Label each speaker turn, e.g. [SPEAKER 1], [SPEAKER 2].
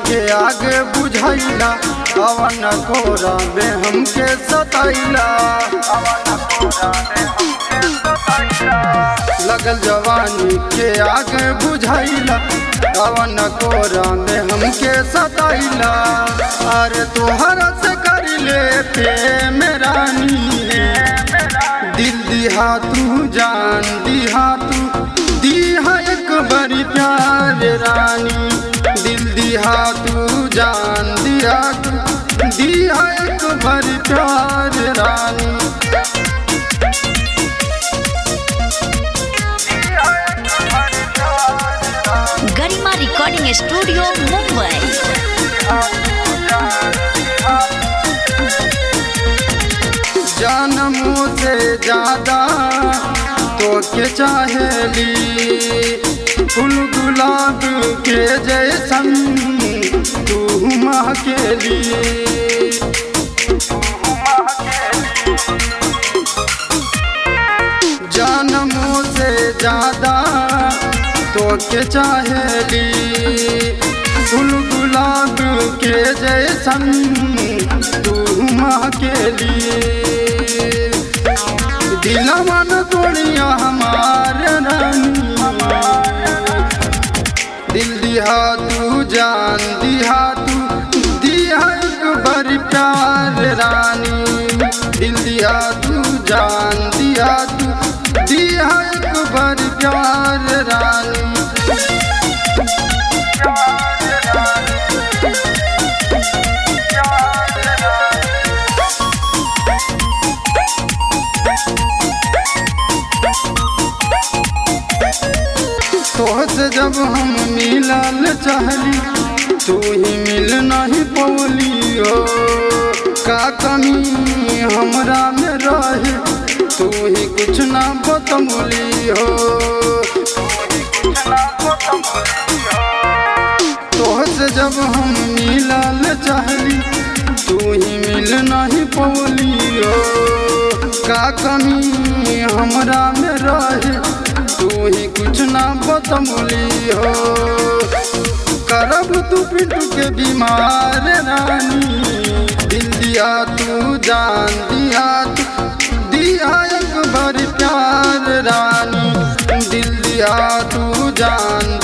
[SPEAKER 1] के आगे बुझाइला, अवन कोरा में हमके सताइला। लगल जवानी के आगे बुझाइला, अवन कोरा में हमके सताइला। अरे तोहरा से कर ले प्रेम रानी, दिल दिहा तू जान दिहा तू, दिहा एक बड़ी प्यार रानी। दिल दिहा तू जान दिहा तू, दिहा एक बड़ी प्यार रानी।
[SPEAKER 2] गरिमा रिकॉर्डिंग स्टूडियो मुंबई।
[SPEAKER 1] जानमों से ज्यादा तो के चाहेली, फूल गुलाब के जैसन तू महकेली। जानमों से ज्यादा तो के चाहेली, फूल गुलाब के जैसन तू महकेली। दिलवा न तोड़िया हमार रानी, दिल दिहा तू जान दिहा तू, दिहा एक बड़ी प्यार रानी। दिल दिहा तू जान दिहा तू, दिहा एक बड़ी प्यार रानी। तोहसे जब हम मिलल चाहली, तू ही मिल नहीं पौली हो। का कमी हमरा में रहे, तू ही कुछ ना बतमली हो। तोहसे जब हम मिलल चाहली, तू ही मिल नहीं पौली हो। का कमी हमरा में रहे, तू ही कुछ ना बतमली हो। करब तू पिंटू के बीमार रानी, दिल दिया तू जान दिया तू, दिया एक बड़ी प्यार रानी। दिल दिया तू जान